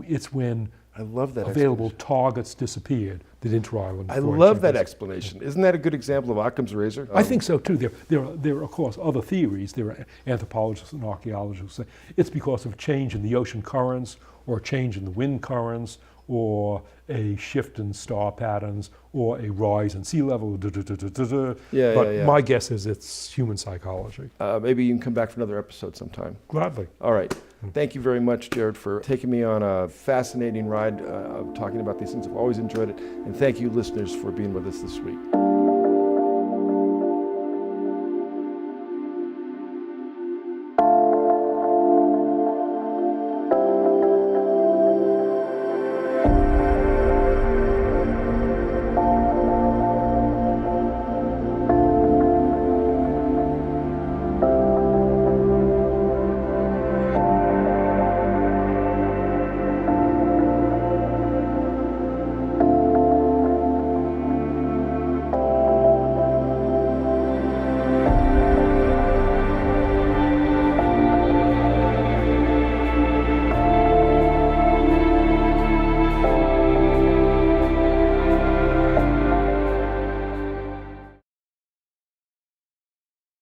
it's when I love that available targets disappeared that interisland I voyage love that was- explanation. Isn't that a good example of Occam's razor? I think so too. There are of course other theories. There are anthropologists and archaeologists who say it's because of change in the ocean currents, or a change in the wind currents, or a shift in star patterns, or a rise in sea level. Yeah, But yeah. my guess is it's human psychology. Maybe you can come back for another episode sometime. Gladly. All right. Thank you very much, Jared, for taking me on a fascinating ride of talking about these things. I've always enjoyed it. And thank you, listeners, for being with us this week.